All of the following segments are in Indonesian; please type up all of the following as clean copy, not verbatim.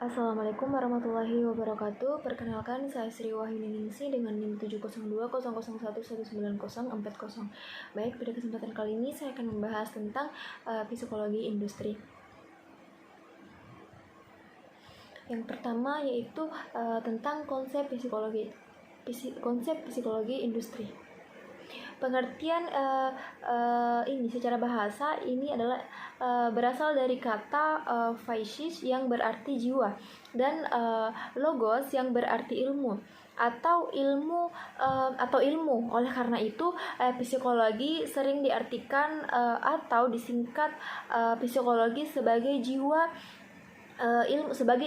Assalamualaikum warahmatullahi wabarakatuh. Perkenalkan, saya Sri Wahyuningsi dengan NIM 70200119040. Baik, pada kesempatan kali ini saya akan membahas tentang psikologi industri. Yang pertama yaitu tentang konsep psikologi industri. Pengertian ini secara bahasa ini adalah berasal dari kata physis yang berarti jiwa dan logos yang berarti ilmu atau ilmu. Oleh karena itu psikologi sering diartikan atau disingkat psikologi sebagai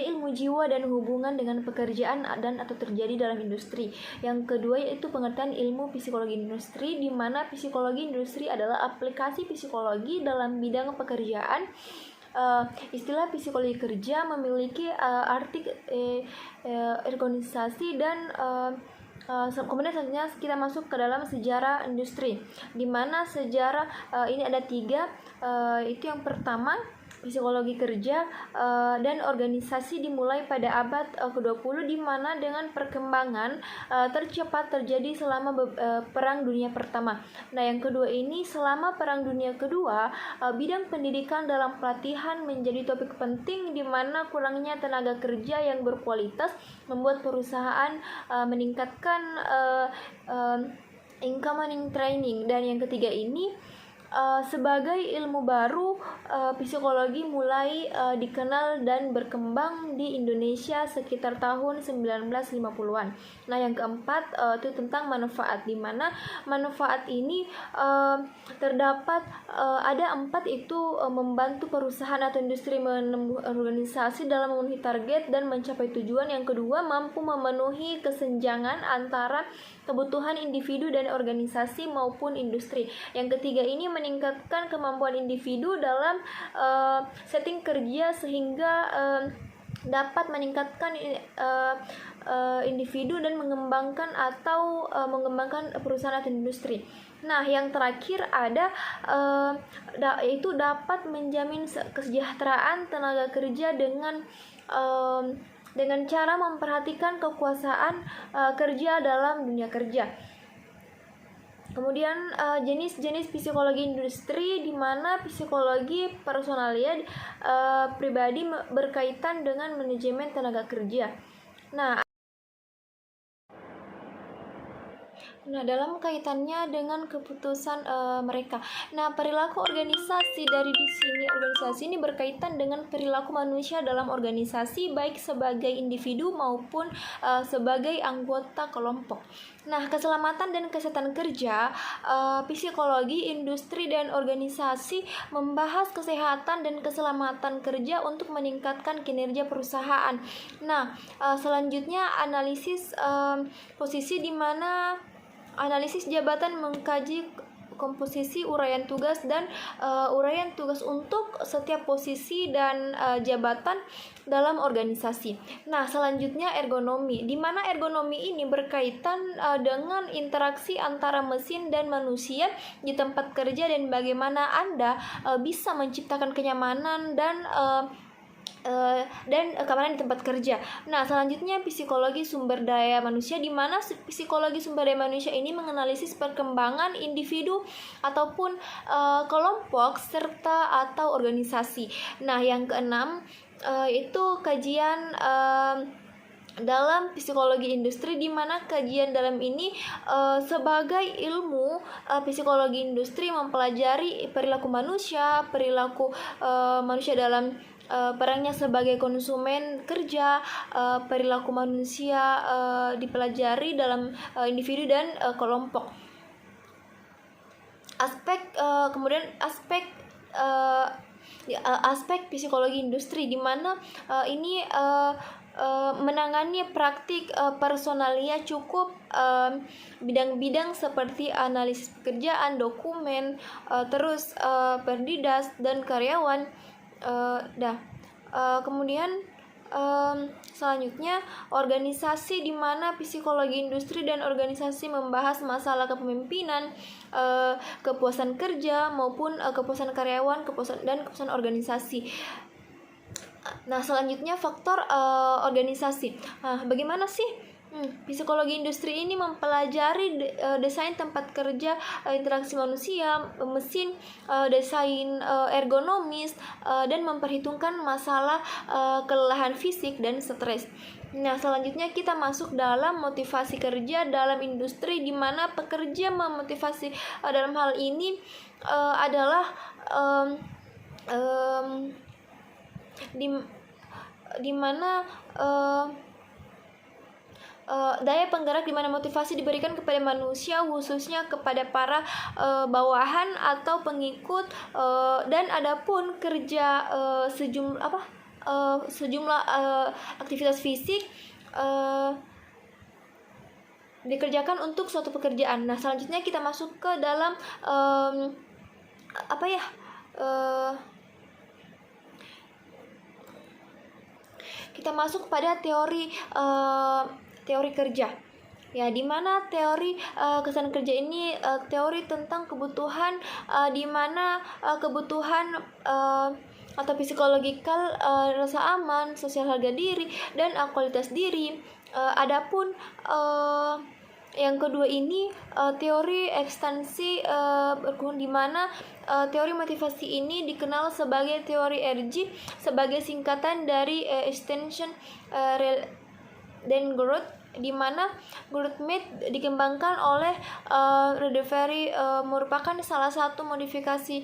ilmu jiwa dan hubungan dengan pekerjaan dan atau terjadi dalam industri. Yang kedua yaitu pengertian ilmu psikologi industri, di mana psikologi industri adalah aplikasi psikologi dalam bidang pekerjaan. Istilah psikologi kerja memiliki arti organisasi dan kemudian selanjutnya kita masuk ke dalam sejarah industri, di mana sejarah ini ada 3. Itu yang pertama, psikologi kerja dan organisasi dimulai pada abad ke-20, di mana dengan perkembangan tercepat terjadi selama Perang Dunia Pertama. Nah, yang kedua ini selama Perang Dunia Kedua, bidang pendidikan dalam pelatihan menjadi topik penting, di mana kurangnya tenaga kerja yang berkualitas membuat perusahaan meningkatkan income training. Dan yang ketiga ini sebagai ilmu baru, psikologi mulai dikenal dan berkembang di Indonesia sekitar tahun 1950-an. Nah, yang keempat itu tentang manfaat, di mana manfaat ini terdapat ada 4, itu membantu perusahaan atau industri organisasi dalam memenuhi target dan mencapai tujuan. Yang kedua, mampu memenuhi kesenjangan antara kebutuhan individu dan organisasi maupun industri. Yang ketiga ini meningkatkan kemampuan individu dalam setting kerja sehingga dapat meningkatkan individu dan mengembangkan perusahaan atau industri. Nah, yang terakhir ada yaitu dapat menjamin kesejahteraan tenaga kerja dengan cara memperhatikan kekuasaan kerja dalam dunia kerja. Kemudian jenis-jenis psikologi industri, di mana psikologi personalia pribadi berkaitan dengan manajemen tenaga kerja. Nah, dalam kaitannya dengan keputusan mereka. Nah, perilaku organisasi organisasi ini berkaitan dengan perilaku manusia dalam organisasi, baik sebagai individu maupun sebagai anggota kelompok. Nah, keselamatan dan kesehatan kerja, psikologi industri dan organisasi membahas kesehatan dan keselamatan kerja untuk meningkatkan kinerja perusahaan. Nah, selanjutnya analisis posisi, di mana analisis jabatan mengkaji komposisi uraian tugas dan uraian tugas untuk setiap posisi dan jabatan dalam organisasi. Nah, selanjutnya ergonomi, di mana ergonomi ini berkaitan dengan interaksi antara mesin dan manusia di tempat kerja dan bagaimana Anda bisa menciptakan kenyamanan dan keamanan di tempat kerja. Nah, selanjutnya psikologi sumber daya manusia, di mana psikologi sumber daya manusia ini menganalisis perkembangan individu ataupun kelompok serta atau organisasi. Nah, yang keenam itu kajian dalam psikologi industri, di mana kajian dalam ini sebagai ilmu psikologi industri mempelajari perilaku manusia dalam perannya sebagai konsumen kerja, perilaku manusia dipelajari dalam individu dan kelompok. Aspek psikologi industri, di mana ini menangani praktik personalia cukup bidang-bidang seperti analisis pekerjaan, dokumen, terus perdidas dan karyawan. Kemudian selanjutnya organisasi, di mana psikologi industri dan organisasi membahas masalah kepemimpinan, kepuasan kerja maupun kepuasan karyawan, kepuasan organisasi. Nah, selanjutnya faktor organisasi. Nah, bagaimana sih psikologi industri ini mempelajari desain tempat kerja, interaksi manusia, mesin, desain ergonomis, dan memperhitungkan masalah kelelahan fisik dan stres. Nah, selanjutnya kita masuk dalam motivasi kerja dalam industri, di mana pekerja memotivasi dalam hal ini adalah di mana daya penggerak di mana motivasi diberikan kepada manusia, khususnya kepada para bawahan atau pengikut, dan adapun kerja sejumlah aktivitas fisik dikerjakan untuk suatu pekerjaan. Nah, selanjutnya kita masuk ke dalam kita masuk pada teori kerja. Ya, di mana teori kesan kerja ini teori tentang kebutuhan, di mana kebutuhan atau psikologikal, rasa aman, sosial harga diri, dan kualitas diri. Adapun yang kedua ini teori ekstensi berkembang, di mana teori motivasi ini dikenal sebagai teori RG sebagai singkatan dari extension dan growth, di mana growth method dikembangkan oleh Roddenberry, merupakan salah satu modifikasi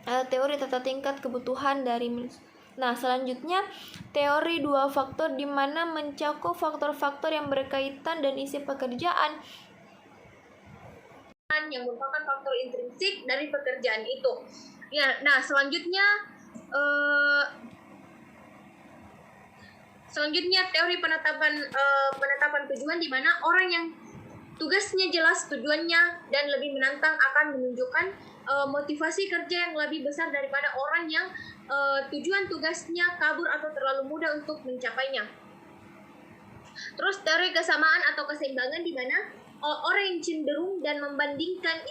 teori tata tingkat kebutuhan dari manusia. Nah, selanjutnya teori dua faktor, di mana mencakup faktor-faktor yang berkaitan dan isi pekerjaan yang merupakan faktor intrinsik dari pekerjaan itu. Ya, nah selanjutnya teori penetapan tujuan, di mana orang yang tugasnya jelas tujuannya dan lebih menantang akan menunjukkan motivasi kerja yang lebih besar daripada orang yang tujuan tugasnya kabur atau terlalu mudah untuk mencapainya. Terus teori kesamaan atau keseimbangan, di mana orang yang cenderung dan membandingkan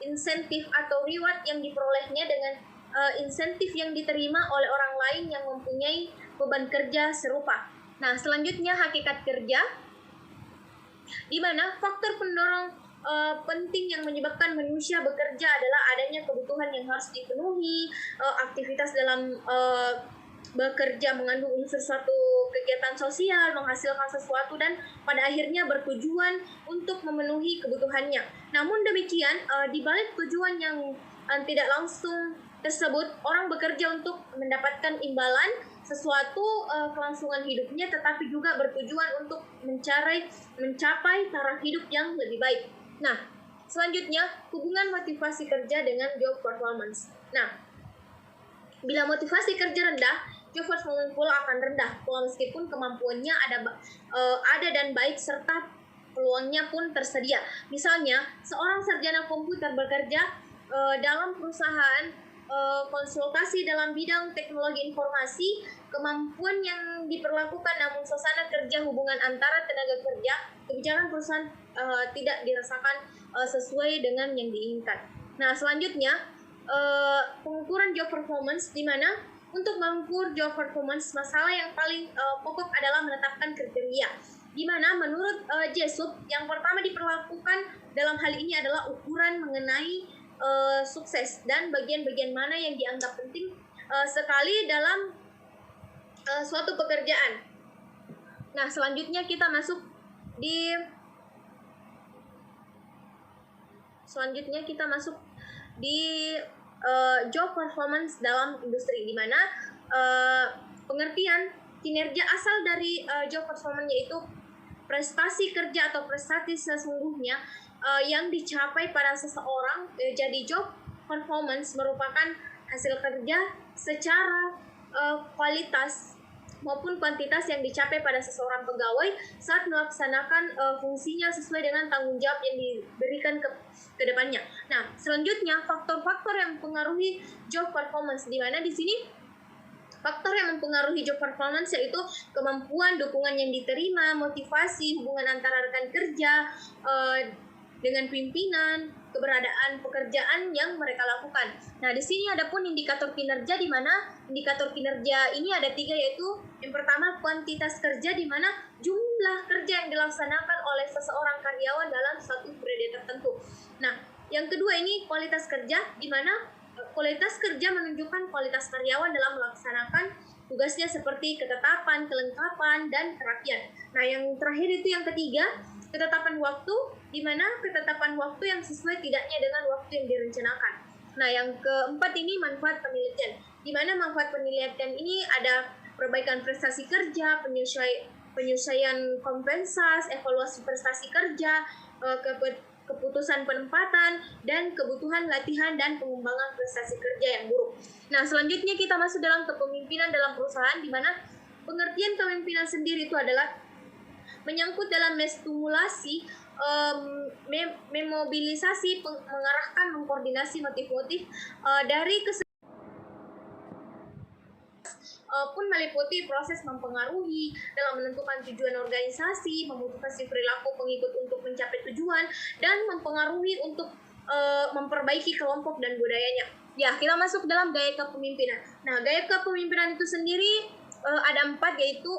insentif atau reward yang diperolehnya dengan insentif yang diterima oleh orang lain yang mempunyai beban kerja serupa. Nah, selanjutnya hakikat kerja, di mana faktor pendorong penting yang menyebabkan manusia bekerja adalah adanya kebutuhan yang harus dipenuhi. Aktivitas dalam bekerja mengandung unsur suatu kegiatan sosial, menghasilkan sesuatu, dan pada akhirnya bertujuan untuk memenuhi kebutuhannya. Namun demikian, di balik tujuan yang tidak langsung tersebut, orang bekerja untuk mendapatkan imbalan sesuatu kelangsungan hidupnya, tetapi juga bertujuan untuk mencapai taraf hidup yang lebih baik. Nah, selanjutnya hubungan motivasi kerja dengan job performance. Nah, bila motivasi kerja rendah, job performance pula akan rendah, meskipun kemampuannya ada dan baik serta peluangnya pun tersedia. Misalnya, seorang sarjana komputer bekerja dalam perusahaan konsultasi dalam bidang teknologi informasi, kemampuan yang diperlakukan namun suasana kerja, hubungan antara tenaga kerja, kebijakan perusahaan tidak dirasakan sesuai dengan yang diinginkan. Nah, selanjutnya pengukuran job performance, di mana untuk mengukur job performance, masalah yang paling pokok adalah menetapkan kriteria, di mana menurut Jessup yang pertama diperlakukan dalam hal ini adalah ukuran mengenai sukses dan bagian-bagian mana yang dianggap penting sekali dalam suatu pekerjaan. Nah, selanjutnya kita masuk di job performance dalam industri, di mana pengertian kinerja asal dari job performance yaitu prestasi kerja atau prestasi sesungguhnya yang dicapai pada seseorang. Jadi job performance merupakan hasil kerja secara kualitas maupun kuantitas yang dicapai pada seseorang pegawai saat melaksanakan fungsinya sesuai dengan tanggung jawab yang diberikan ke depannya. Nah, selanjutnya faktor-faktor yang mempengaruhi job performance, di mana di sini faktor yang mempengaruhi job performance yaitu kemampuan, dukungan yang diterima, motivasi, hubungan antara rekan kerja dengan pimpinan, keberadaan pekerjaan yang mereka lakukan. Nah, di sini ada pun indikator kinerja, di mana indikator kinerja ini ada 3, yaitu yang pertama kuantitas kerja, di mana jumlah kerja yang dilaksanakan oleh seseorang karyawan dalam suatu periode tertentu. Nah, yang kedua ini kualitas kerja, di mana kualitas kerja menunjukkan kualitas karyawan dalam melaksanakan tugasnya seperti ketetapan, kelengkapan, dan kerapian. Nah, yang terakhir itu yang ketiga, ketetapan waktu, di mana ketetapan waktu yang sesuai tidaknya dengan waktu yang direncanakan. Nah, yang keempat ini manfaat penelitian, di mana manfaat penelitian ini ada perbaikan prestasi kerja, penyelesaian kompensasi, evaluasi prestasi kerja, keputusan penempatan, dan kebutuhan latihan dan pengembangan prestasi kerja yang buruk. Nah, selanjutnya kita masuk dalam kepemimpinan dalam perusahaan, di mana pengertian kepemimpinan sendiri itu adalah menyangkut dalam menstimulasi, memobilisasi, mengarahkan, mengkoordinasi motif-motif dari pun meliputi proses mempengaruhi dalam menentukan tujuan organisasi, memotivasi perilaku pengikut untuk mencapai tujuan, dan mempengaruhi untuk memperbaiki kelompok dan budayanya. Ya, kita masuk dalam gaya kepemimpinan. Nah, gaya kepemimpinan itu sendiri ada 4, yaitu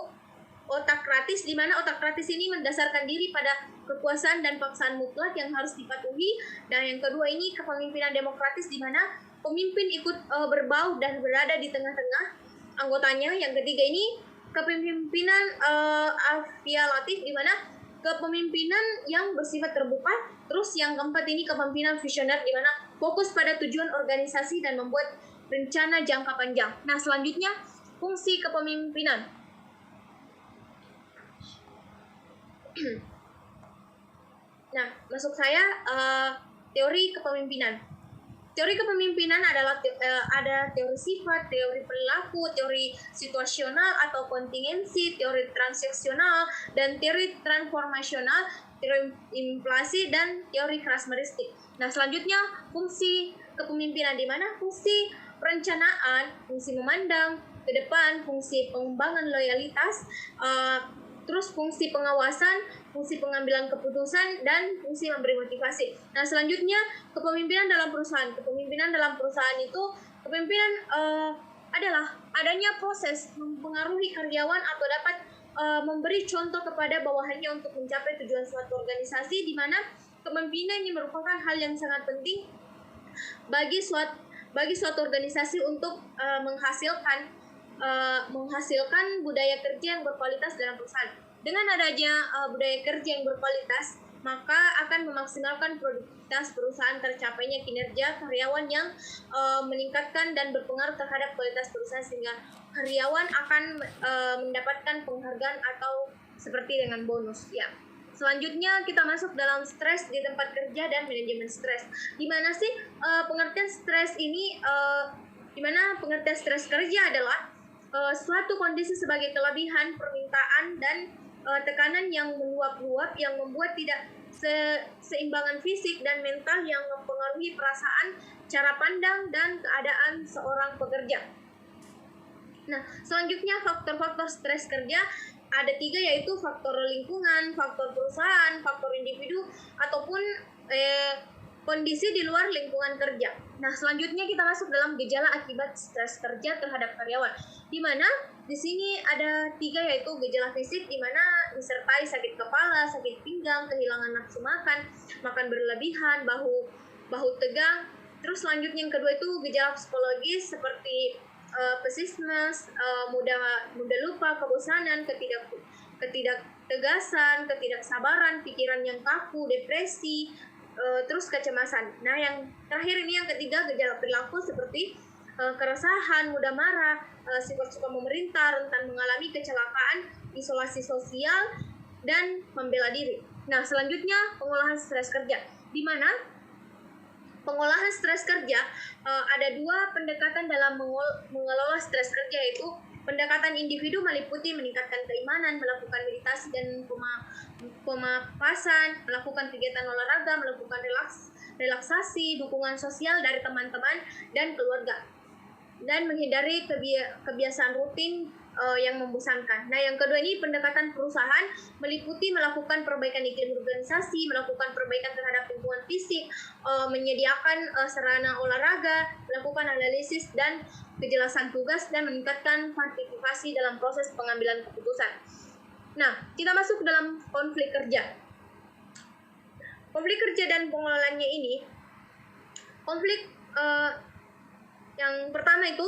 otakratis, di mana otakratis ini mendasarkan diri pada kekuasaan dan paksaan mutlak yang harus dipatuhi. Dan yang kedua ini kepemimpinan demokratis, di mana pemimpin ikut berbaur dan berada di tengah-tengah anggotanya. Yang ketiga ini kepemimpinan afialatif, di mana kepemimpinan yang bersifat terbuka. Terus yang keempat ini kepemimpinan visioner, di mana fokus pada tujuan organisasi dan membuat rencana jangka panjang. Nah, selanjutnya fungsi kepemimpinan. Nah, masuk saya teori kepemimpinan. Teori kepemimpinan adalah ada teori sifat, teori perilaku, teori situasional atau kontingensi, teori transaksional, dan teori transformasional, teori inflasi, dan teori karismatik. Nah, selanjutnya fungsi kepemimpinan, di mana fungsi perencanaan, fungsi memandang ke depan, fungsi pengembangan loyalitas, terus fungsi pengawasan, fungsi pengambilan keputusan, dan fungsi memberi motivasi. Nah, selanjutnya kepemimpinan dalam perusahaan. Kepemimpinan dalam perusahaan itu, kepemimpinan adalah adanya proses mempengaruhi karyawan atau dapat memberi contoh kepada bawahannya untuk mencapai tujuan suatu organisasi, di mana kepemimpinan ini merupakan hal yang sangat penting bagi suatu organisasi untuk menghasilkan budaya kerja yang berkualitas dalam perusahaan. Dengan adanya budaya kerja yang berkualitas, maka akan memaksimalkan produktivitas perusahaan, tercapainya kinerja karyawan yang meningkatkan dan berpengaruh terhadap kualitas perusahaan, sehingga karyawan akan mendapatkan penghargaan atau seperti dengan bonus. Ya. Selanjutnya kita masuk dalam stres di tempat kerja dan manajemen stres. Di mana sih pengertian stres ini? Di mana pengertian stres kerja adalah suatu kondisi sebagai kelebihan permintaan dan tekanan yang meluap-luap yang membuat tidak seimbangan fisik dan mental yang mempengaruhi perasaan, cara pandang, dan keadaan seorang pekerja. Nah, selanjutnya faktor-faktor stres kerja ada 3, yaitu faktor lingkungan, faktor perusahaan, faktor individu, ataupun kondisi di luar lingkungan kerja. Nah, selanjutnya kita masuk dalam gejala akibat stres kerja terhadap karyawan, di mana di sini ada 3, yaitu gejala fisik, di mana disertai sakit kepala, sakit pinggang, kehilangan nafsu makan, makan berlebihan, bahu tegang. Terus selanjutnya yang kedua itu gejala psikologis seperti pesimisme, mudah lupa, kebosanan, ketidaktegasan, ketidaksabaran, pikiran yang kaku, depresi, terus kecemasan. Nah, yang terakhir ini yang ketiga gejala perilaku seperti keresahan, mudah marah, sifat suka memerintah, rentan mengalami kecelakaan, isolasi sosial, dan membela diri. Nah, selanjutnya pengolahan stres kerja, di mana pengolahan stres kerja ada 2 pendekatan dalam mengelola stres kerja, yaitu pendekatan individu meliputi meningkatkan keimanan, melakukan meditasi dan pemapasan, melakukan kegiatan olahraga, melakukan relaksasi, dukungan sosial dari teman-teman dan keluarga, dan menghindari kebiasaan rutin yang membosankan. Nah, yang kedua ini pendekatan perusahaan meliputi melakukan perbaikan iklim organisasi, melakukan perbaikan terhadap lingkungan fisik, menyediakan sarana olahraga, melakukan analisis dan kejelasan tugas, dan meningkatkan partisipasi dalam proses pengambilan keputusan. Nah, kita masuk dalam konflik kerja. Konflik kerja dan pengelolaannya ini, konflik yang pertama itu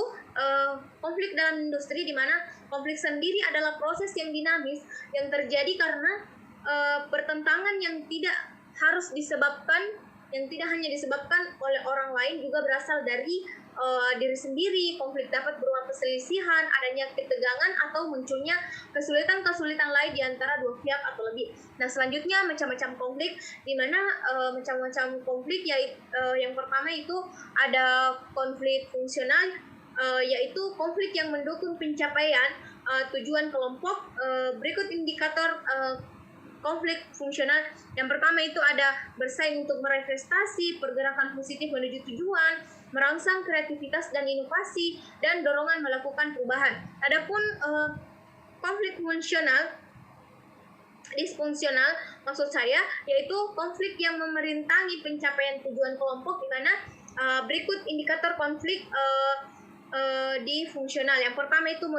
konflik dalam industri, di mana konflik sendiri adalah proses yang dinamis yang terjadi karena pertentangan yang tidak hanya disebabkan oleh orang lain, juga berasal dari diri sendiri. Konflik dapat berupa perselisihan, adanya ketegangan, atau munculnya kesulitan-kesulitan lain di antara dua pihak atau lebih. Nah, selanjutnya macam-macam konflik, di mana macam-macam konflik yaitu yang pertama itu ada konflik fungsional, yaitu konflik yang mendukung pencapaian tujuan kelompok. Berikut indikator konflik fungsional. Yang pertama itu ada bersaing untuk meraih prestasi, pergerakan positif menuju tujuan, merangsang kreativitas dan inovasi, dan dorongan melakukan perubahan. Adapun konflik disfungsional maksud saya yaitu konflik yang memerintangi pencapaian tujuan kelompok, di mana berikut indikator konflik disfungsional. Yang pertama itu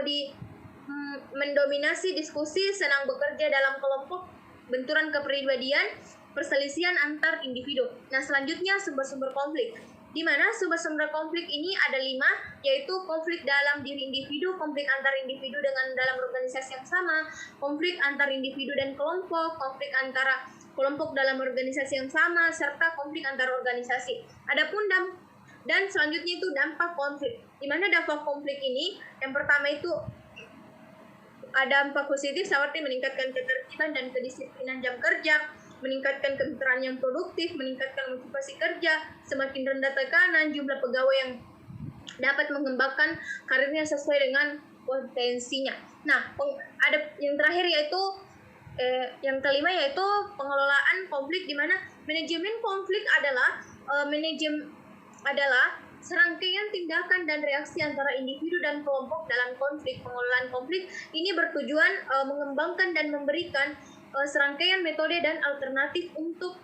mendominasi diskusi, senang bekerja dalam kelompok, benturan kepribadian, perselisihan antar individu. Nah, selanjutnya sumber-sumber konflik, di mana sumber-sumber konflik ini ada 5, yaitu konflik dalam diri individu, konflik antar individu dengan dalam organisasi yang sama, konflik antar individu dan kelompok, konflik antara kelompok dalam organisasi yang sama, serta konflik antar organisasi. Adapun dan selanjutnya itu dampak konflik, di mana dampak konflik ini yang pertama itu ada dampak positif seperti meningkatkan ketertiban dan kedisiplinan jam kerja, meningkatkan kemitraan yang produktif, meningkatkan motivasi kerja, semakin rendah tekanan, jumlah pegawai yang dapat mengembangkan karirnya sesuai dengan potensinya. Nah, ada yang terakhir yaitu yang kelima yaitu pengelolaan konflik, di mana manajemen konflik adalah serangkaian tindakan dan reaksi antara individu dan kelompok dalam konflik. Pengelolaan konflik ini bertujuan mengembangkan dan memberikan serangkaian metode dan alternatif untuk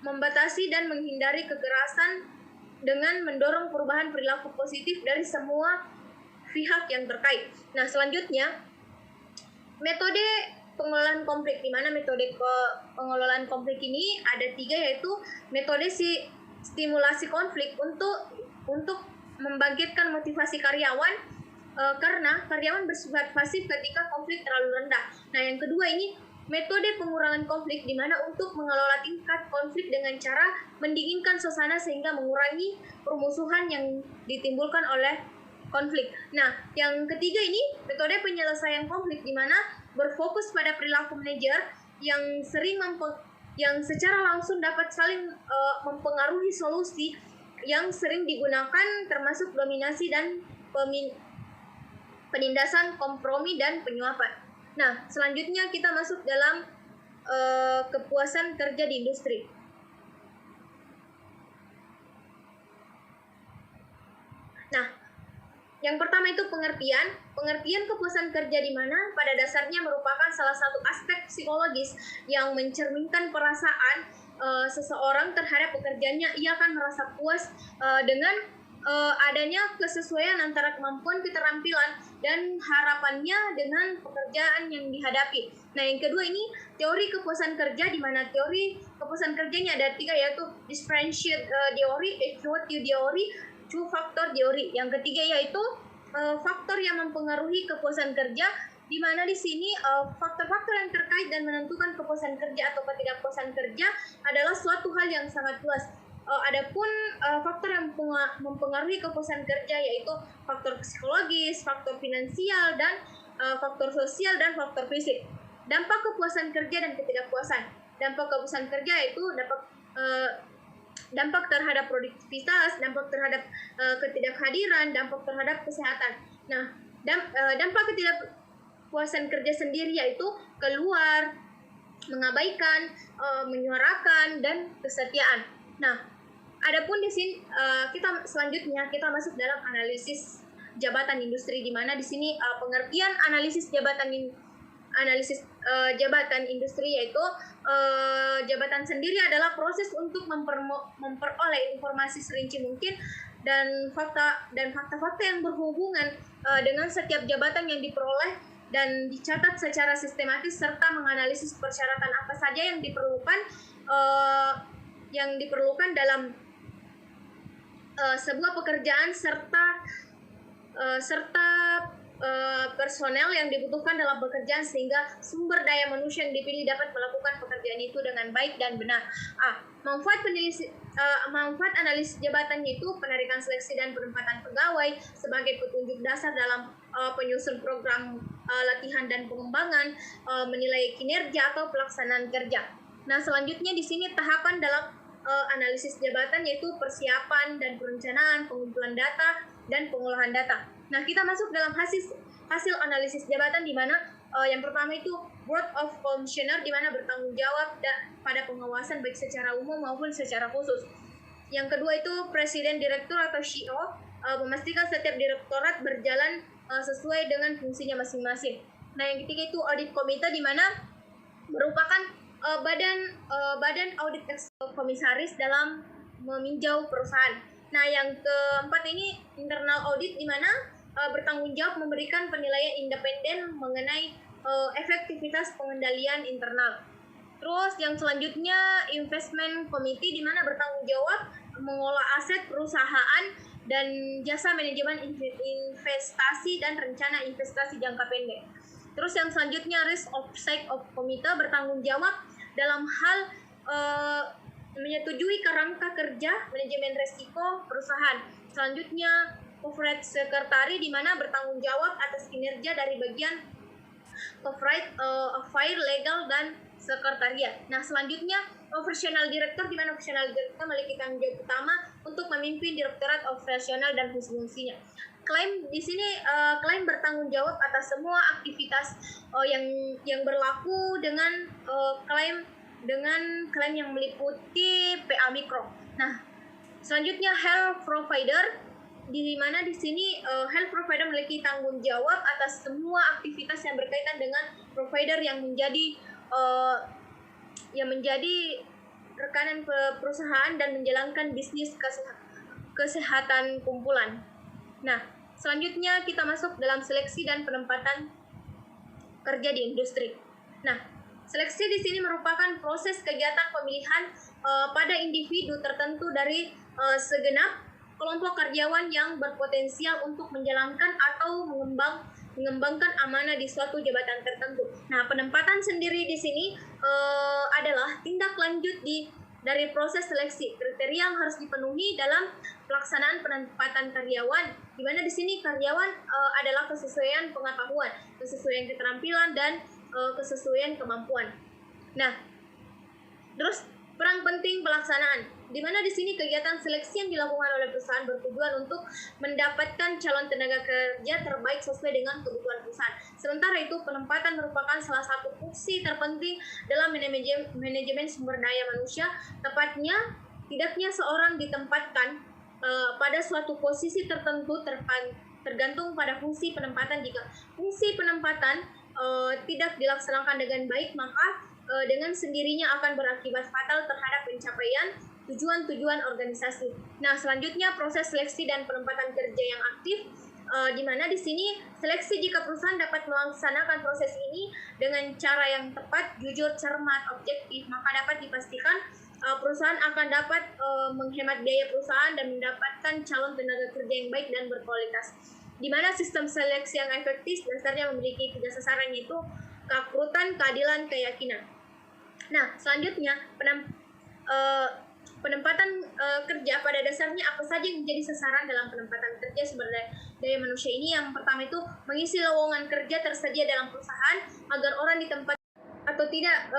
membatasi dan menghindari kekerasan dengan mendorong perubahan perilaku positif dari semua pihak yang terkait. Nah, selanjutnya metode pengelolaan konflik, di mana metode pengelolaan konflik ini ada 3, yaitu metode stimulasi konflik untuk membangkitkan motivasi karyawan, karena karyawan bersifat pasif ketika konflik terlalu rendah. Nah, yang kedua ini metode pengurangan konflik, di mana untuk mengelola tingkat konflik dengan cara mendinginkan suasana sehingga mengurangi permusuhan yang ditimbulkan oleh konflik. Nah, yang ketiga ini metode penyelesaian konflik, di mana berfokus pada perilaku manajer yang secara langsung dapat saling mempengaruhi solusi yang sering digunakan, termasuk dominasi dan penindasan, kompromi, dan penyuapan. Nah, selanjutnya kita masuk dalam kepuasan kerja di industri. Nah, yang pertama itu pengertian kepuasan kerja, di mana pada dasarnya merupakan salah satu aspek psikologis yang mencerminkan perasaan seseorang terhadap pekerjaannya. Ia akan merasa puas dengan adanya kesesuaian antara kemampuan, keterampilan, dan harapannya dengan pekerjaan yang dihadapi. Nah, yang kedua ini teori kepuasan kerja, di mana teori kepuasan kerjanya ada 3, yaitu differentiate theory, HOT theory, two factor theory. Yang ketiga yaitu faktor yang mempengaruhi kepuasan kerja, di mana di sini faktor-faktor yang terkait dan menentukan kepuasan kerja atau ketidakpuasan kerja adalah suatu hal yang sangat luas. Adapun faktor yang mempengaruhi kepuasan kerja yaitu faktor psikologis, faktor finansial, dan faktor sosial, dan faktor fisik. Dampak kepuasan kerja dan ketidakpuasan. Dampak kepuasan kerja yaitu dampak terhadap produktivitas, dampak terhadap ketidakhadiran, dampak terhadap kesehatan. Nah, dampak ketidakpuasan kerja sendiri yaitu keluar, mengabaikan, menyuarakan, dan kesetiaan. Nah, adapun di sini kita selanjutnya kita masuk dalam analisis jabatan industri, di mana di sini pengertian analisis jabatan industri yaitu jabatan sendiri adalah proses untuk memperoleh informasi serinci mungkin dan fakta-fakta yang berhubungan dengan setiap jabatan yang diperoleh dan dicatat secara sistematis serta menganalisis persyaratan apa saja yang diperlukan dalam sebuah pekerjaan serta personel yang dibutuhkan dalam pekerjaan sehingga sumber daya manusia yang dipilih dapat melakukan pekerjaan itu dengan baik dan benar. Manfaat analisis jabatannya itu penarikan seleksi dan penempatan pegawai sebagai petunjuk dasar dalam penyusun program latihan dan pengembangan, menilai kinerja atau pelaksanaan kerja. Nah, selanjutnya di sini tahapan dalam analisis jabatan yaitu persiapan dan perencanaan, pengumpulan data dan pengolahan data. Nah, kita masuk dalam hasil analisis jabatan di mana yang pertama itu Board of Commissioner di mana bertanggung jawab pada pengawasan baik secara umum maupun secara khusus. Yang kedua itu Presiden Direktur atau CEO memastikan setiap direktorat berjalan sesuai dengan fungsinya masing-masing. Nah, yang ketiga itu Audit Komite di mana merupakan badan audit komisaris dalam meninjau perusahaan. Nah, yang keempat ini internal audit di mana bertanggung jawab memberikan penilaian independen mengenai efektivitas pengendalian internal. Terus yang selanjutnya investment committee di mana bertanggung jawab mengolah aset perusahaan dan jasa manajemen investasi dan rencana investasi jangka pendek. Terus yang selanjutnya risk oversight of committee bertanggung jawab dalam hal menyetujui kerangka kerja manajemen resiko perusahaan. Selanjutnya corporate secretary di mana bertanggung jawab atas kinerja dari bagian corporate affair, legal dan sekretariat. Nah, selanjutnya operational director di mana operational director memiliki tanggung jawab utama untuk memimpin direktorat operasional dan fungsinya. Klaim di sini klaim bertanggung jawab atas semua aktivitas yang berlaku dengan klaim yang meliputi PA mikro. Nah, selanjutnya health provider di mana di sini health provider memiliki tanggung jawab atas semua aktivitas yang berkaitan dengan provider yang menjadi rekanan perusahaan dan menjalankan bisnis kesehatan kumpulan. Nah, selanjutnya kita masuk dalam seleksi dan penempatan kerja di industri. Nah, seleksi di sini merupakan proses kegiatan pemilihan pada individu tertentu dari segenap kelompok karyawan yang berpotensial untuk menjalankan atau mengembangkan amanah di suatu jabatan tertentu. Nah, penempatan sendiri di sini adalah tindak lanjut dari proses seleksi. Kriteria yang harus dipenuhi dalam pelaksanaan penempatan karyawan, di mana di sini karyawan adalah kesesuaian pengetahuan, kesesuaian keterampilan dan kesesuaian kemampuan. Nah, terus peran penting pelaksanaan, di mana di sini kegiatan seleksi yang dilakukan oleh perusahaan bertujuan untuk mendapatkan calon tenaga kerja terbaik sesuai dengan kebutuhan perusahaan. Sementara itu, penempatan merupakan salah satu fungsi terpenting dalam manajemen sumber daya manusia. Tepatnya, tidaknya seorang ditempatkan pada suatu posisi tertentu tergantung pada fungsi penempatan. Jika fungsi penempatan tidak dilaksanakan dengan baik, maka dengan sendirinya akan berakibat fatal terhadap pencapaian tujuan-tujuan organisasi. Nah, selanjutnya proses seleksi dan penempatan kerja yang aktif, di mana di sini seleksi jika perusahaan dapat melaksanakan proses ini dengan cara yang tepat, jujur, cermat, objektif, maka dapat dipastikan perusahaan akan dapat menghemat biaya perusahaan dan mendapatkan calon tenaga kerja yang baik dan berkualitas. Di mana sistem seleksi yang efektif dasarnya memiliki 3 sasaran, yaitu keakuratan, keadilan, keyakinan. Nah, selanjutnya penempatan kerja pada dasarnya apa saja yang menjadi sasaran dalam penempatan kerja sumber daya manusia ini. Yang pertama itu mengisi lowongan kerja tersedia dalam perusahaan agar orang di tempat atau tidak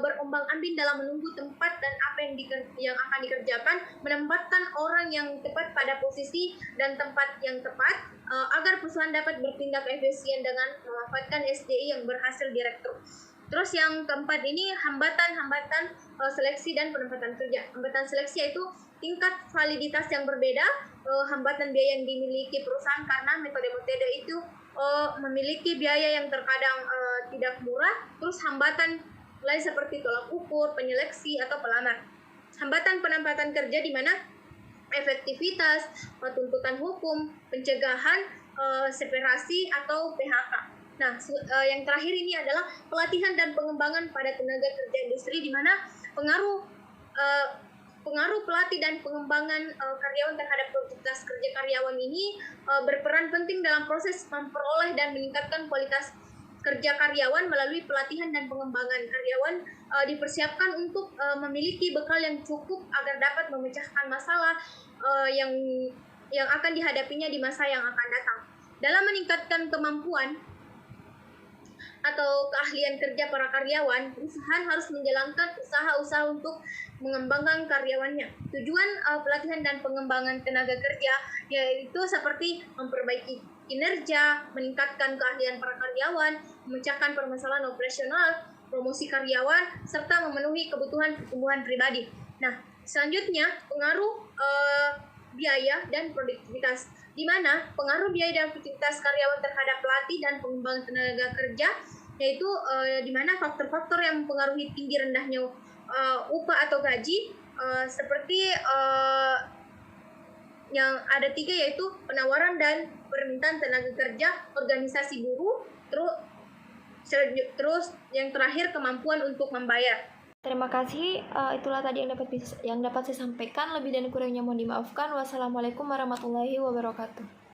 berombang-ambing dalam menunggu tempat dan apa yang akan dikerjakan, menempatkan orang yang tepat pada posisi dan tempat yang tepat agar perusahaan dapat bertindak efisien dengan memanfaatkan SDI yang berhasil direkrut. Terus yang keempat ini hambatan-hambatan seleksi dan penempatan kerja. Hambatan seleksi yaitu tingkat validitas yang berbeda, hambatan biaya yang dimiliki perusahaan karena metode-metode itu memiliki biaya yang terkadang tidak murah. Terus hambatan lain seperti tolak ukur, penyeleksi atau pelamar. Hambatan penempatan kerja di mana efektivitas, tuntutan hukum, pencegahan, separasi atau PHK. Nah, yang terakhir ini adalah pelatihan dan pengembangan pada tenaga kerja industri di mana pengaruh pelatih dan pengembangan karyawan terhadap produktivitas kerja karyawan ini berperan penting dalam proses memperoleh dan meningkatkan kualitas kerja karyawan melalui pelatihan dan pengembangan karyawan dipersiapkan untuk memiliki bekal yang cukup agar dapat memecahkan masalah yang akan dihadapinya di masa yang akan datang. Dalam meningkatkan kemampuan atau keahlian kerja para karyawan, perusahaan harus menjalankan usaha-usaha untuk mengembangkan karyawannya. Tujuan pelatihan dan pengembangan tenaga kerja yaitu seperti memperbaiki kinerja, meningkatkan keahlian para karyawan, memecahkan permasalahan operasional, promosi karyawan, serta memenuhi kebutuhan pertumbuhan pribadi. Nah, selanjutnya pengaruh biaya dan produktivitas, di mana pengaruh biaya dan produktivitas karyawan terhadap pelatih dan pengembangan tenaga kerja yaitu di mana faktor-faktor yang mempengaruhi tinggi rendahnya upah atau gaji seperti yang ada 3 yaitu penawaran dan permintaan tenaga kerja, organisasi buruh, terus yang terakhir kemampuan untuk membayar. Terima kasih, itulah tadi yang dapat saya sampaikan. Lebih dan kurangnya mohon dimaafkan. Wassalamualaikum warahmatullahi wabarakatuh.